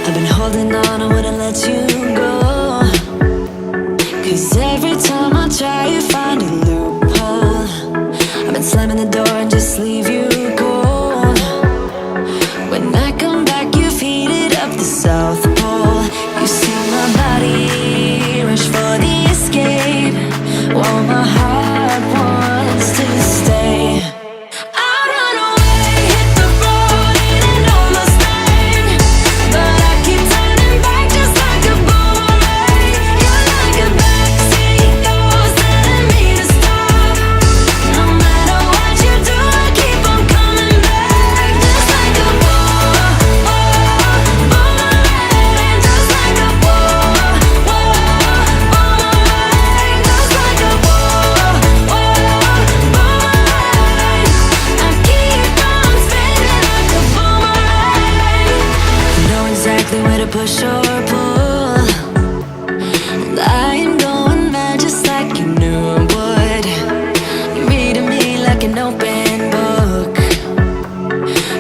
I've been holding on, I wouldn't let you go. 'Cause every time I try, you find a loophole. I've been slamming the door and just leave you cold. When I come back, you've heated up the South Pole. You see my body rush for the escape, while my heart wants to stay. Where to push or pull, and I am going mad just like you knew I would. You're reading me like an open book.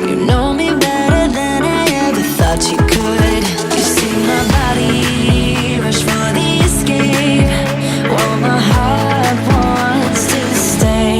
You know me better than I ever thought you could. You see my body rush for the escape, while my heart wants to stay.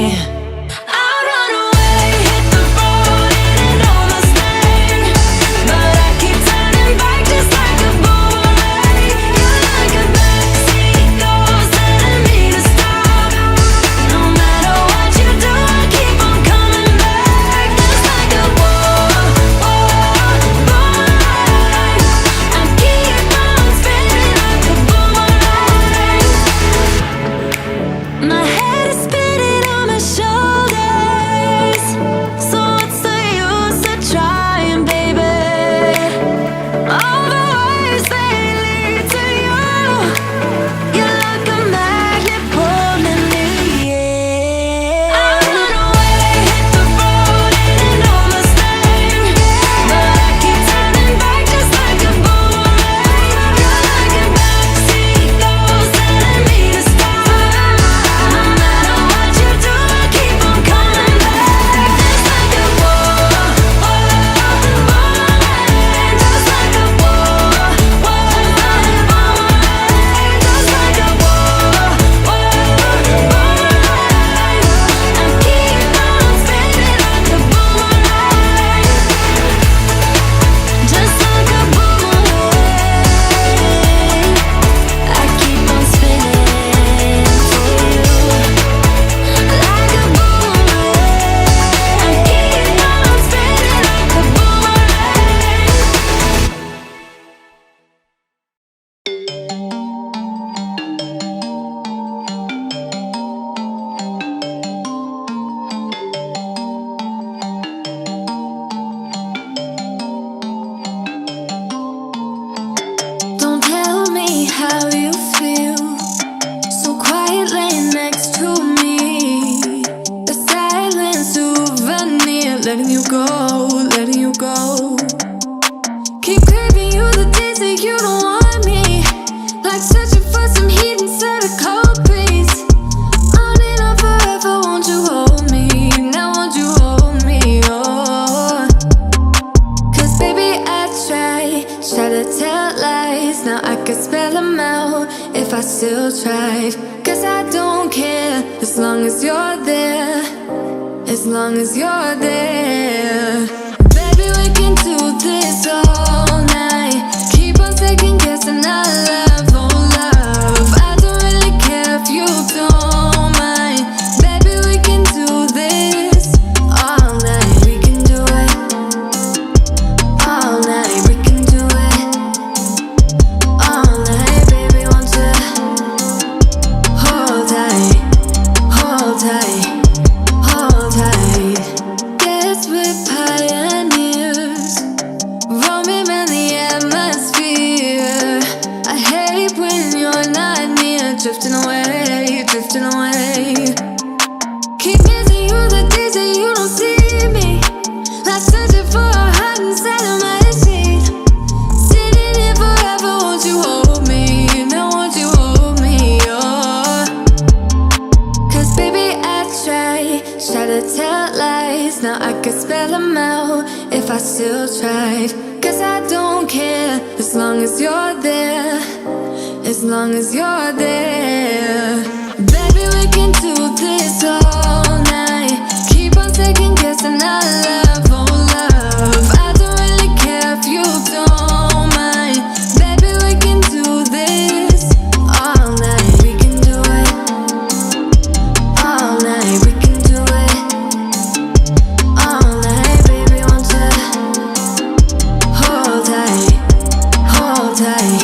Still try, 'cause I don't care as long as you're there, as long as you're there. Baby, we can do this all night. Keep on second guessing our love, oh love. I don't really care if you don't mind. Baby, we can do this all night. We can do it all night. We can do it all night. Baby, won't you hold tight, hold tight, hold tight. Guess we're try to tell lies. Now I could spell them out if I still tried. Cause I don't care as long as you're there, as long as you're there. Baby, we can do this all night. Keep on second guessing our love, oh love. I don't really care if you don't mind. Baby, we can do this all night. We can do it all night. We can do it all night. Baby, won't you hold tight, hold tight,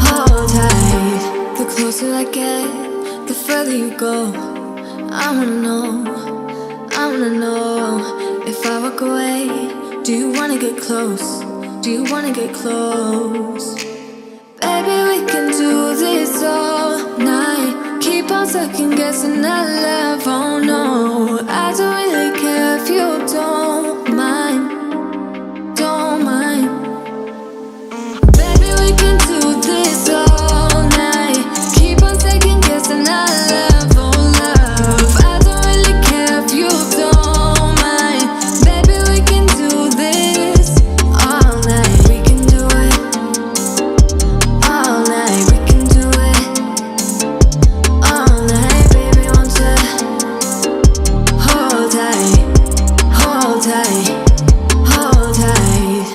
hold tight. The closer I get, the further you go. I wanna know if I walk away, do you wanna get close? Do you wanna get close? Baby, we can do this all night. Keep on second guessing our love, oh no. I don't really care if you don't mind, don't mind. Baby, we can do this all night. Keep on second guessing our love, oh love. I don't really care if you don't mind. Baby, we can do this all night. We can do it all night. We can do it all night. Baby, won't you hold tight, hold tight, hold tight.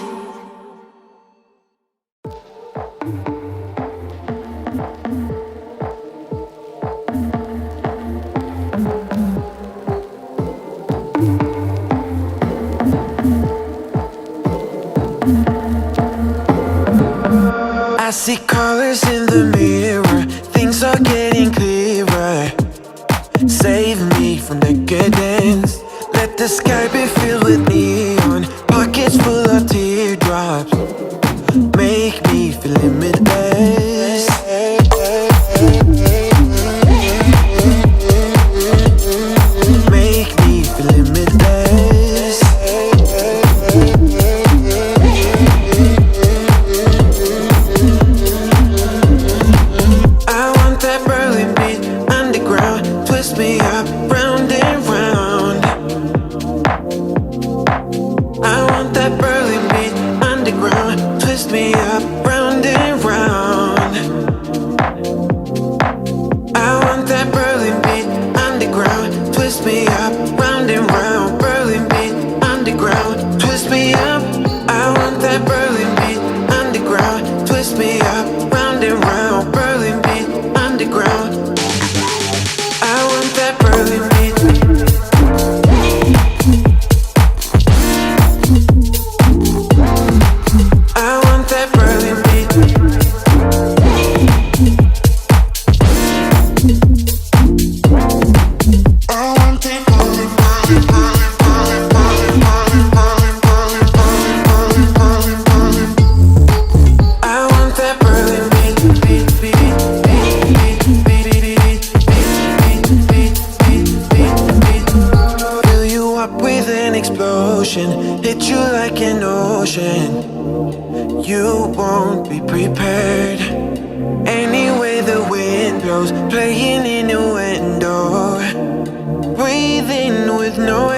I see colors in the mirror, things are getting clearer. Save me from decadence. Let the sky be filled with neon, pockets full of teardrops. Make me feel limitless. Make me feel limitless. I want that Berlin beat underground, twist me up round and round. I want that Berlin beat underground, twist me up round and round. I want that Berlin beat underground, twist me up round and round. Berlin beat underground, twist me up. I want that Berlin beat underground, twist me up round and round. Berlin beat underground. I want that Berlin beat. I want that Berlin beat. I want that Berlin, Berlin, Berlin, Berlin, Berlin, Berlin, Berlin, Berlin, Berlin, Berlin, Berlin. I want that Berlin beat, beat, beat, beat, beat, beat, beat, beat, beat, beat, beat, beat. Fill you up with an explosion, hit you like an ocean. You won't be prepared. Anyway, the wind blows, playing in a window. Breathing with no